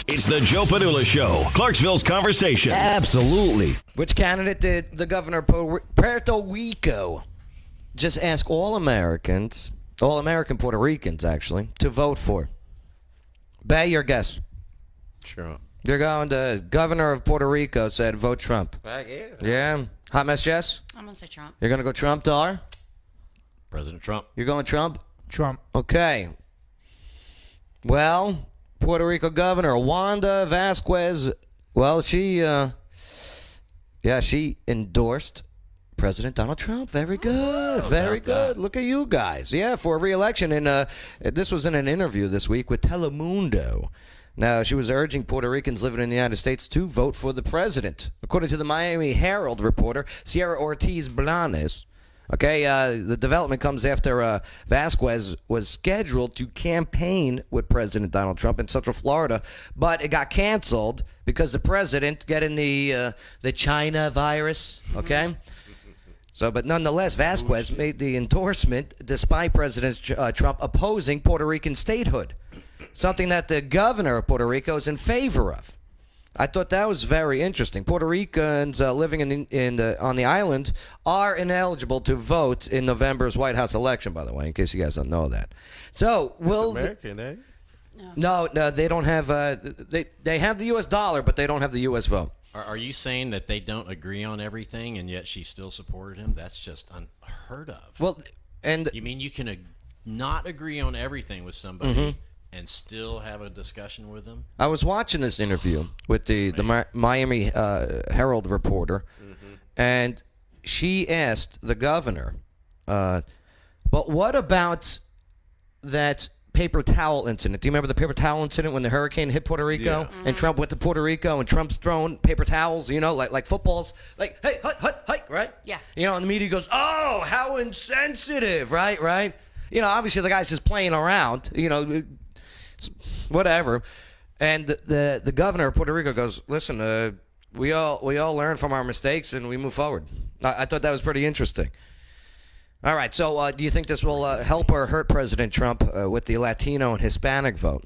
It's the Joe Padula Show, Clarksville's conversation. Absolutely. Which candidate did the governor of Puerto Rico just ask all American Puerto Ricans, actually, to vote for? Bay, your guess. Trump. You're going to governor of Puerto Rico said vote Trump. I guess. Yeah. Hot mess, Jess? I'm going to say Trump. You're going to go Trump, Dar? President Trump. You're going Trump? Trump. Okay. Well, Puerto Rico Governor Wanda Vazquez, well, she endorsed President Donald Trump. Very good. Very good. Look at you guys. Yeah, for re-election. And this was in an interview this week with Telemundo. Now, she was urging Puerto Ricans living in the United States to vote for the president. According to the Miami Herald reporter, Sierra Ortiz Blanes, okay, the development comes after Vazquez was scheduled to campaign with President Donald Trump in Central Florida, but it got canceled because the president getting the China virus, okay? So, but nonetheless, Vazquez made the endorsement despite President Trump opposing Puerto Rican statehood, something that the governor of Puerto Rico is in favor of. I thought that was very interesting. Puerto Ricans living on the island are ineligible to vote in November's White House election, by the way, in case you guys don't know that. So, American, eh? No, they don't have. They have the U.S. dollar, but they don't have the U.S. vote. Are you saying that they don't agree on everything and yet she still supported him? That's just unheard of. Well, and you mean you can not agree on everything with somebody and still have a discussion with them? I was watching this interview with the Miami Herald reporter, and she asked the governor, but what about that paper towel incident? Do you remember the paper towel incident when the hurricane hit Puerto Rico and Trump went to Puerto Rico and Trump's throwing paper towels, like footballs, like, hey, hike, right? Yeah. And the media goes, oh, how insensitive, right? Obviously the guy's just playing around, whatever. And the governor of Puerto Rico goes, listen, we all learn from our mistakes and we move forward. I thought that was pretty interesting. All right, so do you think this will help or hurt President Trump with the Latino and Hispanic vote?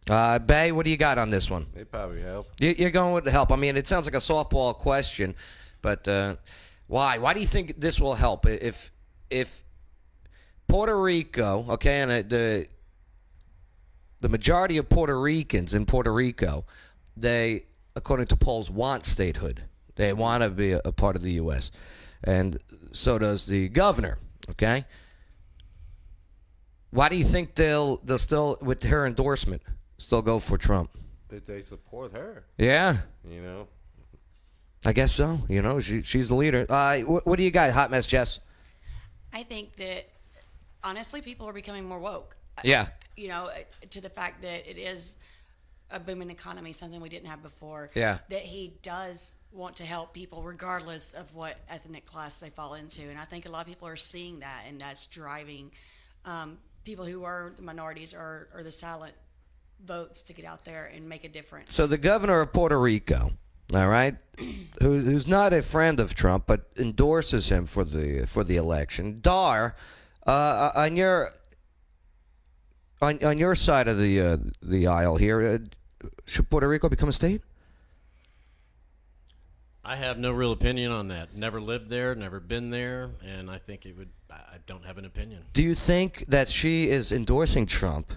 Bay, what do you got on this one? They probably help. You're going with the help. I mean, it sounds like a softball question, but why? Why do you think this will help? If Puerto Rico, okay, and the majority of Puerto Ricans in Puerto Rico, they, according to polls, want statehood. They want to be a part of the U.S., and so does the governor. Okay. Why do you think they'll still, with her endorsement, still go for Trump? That they support her. Yeah. I guess so. She's the leader. What do you got, Hot Mess Jess? I think that, honestly, people are becoming more woke. Yeah. To the fact that it is a booming economy, something we didn't have before. Yeah. That he does want to help people regardless of what ethnic class they fall into. And I think a lot of people are seeing that, and that's driving people who are the minorities or the silent votes to get out there and make a difference. So the governor of Puerto Rico, all right, who's not a friend of Trump but endorses him for the election. Dar, on your side of the aisle here, should Puerto Rico become a state? I have no real opinion on that. Never lived there, never been there, and I think it would. I don't have an opinion. Do you think that she is endorsing Trump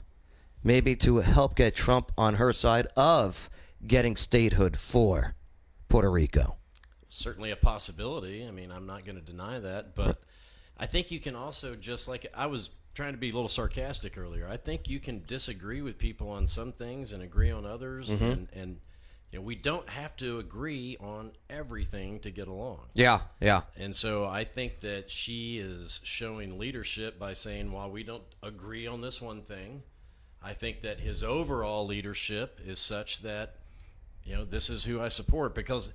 maybe to help get Trump on her side of getting statehood for Puerto Rico? Certainly a possibility. I mean, I'm not going to deny that, but I think you can also, just like I was trying to be a little sarcastic earlier, I think you can disagree with people on some things and agree on others, and we don't have to agree on everything to get along. Yeah. And so I think that she is showing leadership by saying, while we don't agree on this one thing, I think that his overall leadership is such that, this is who I support. Because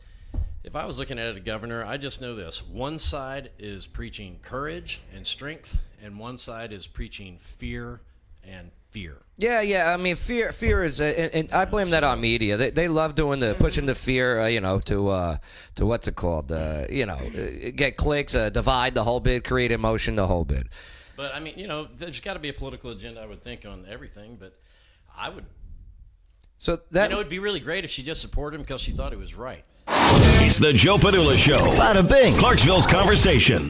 if I was looking at a governor, I just know this. One side is preaching courage and strength, and one side is preaching fear and fear. Yeah. I mean, fear is, and I blame that on media. They love doing pushing the fear, to what's it called? Get clicks, divide the whole bit, create emotion, the whole bit. But I mean, there's got to be a political agenda, I would think, on everything. But I would So that It'd be really great if she just supported him because she thought he was right. It's the Joe Padula Show. Bada bing. Clarksville's conversation.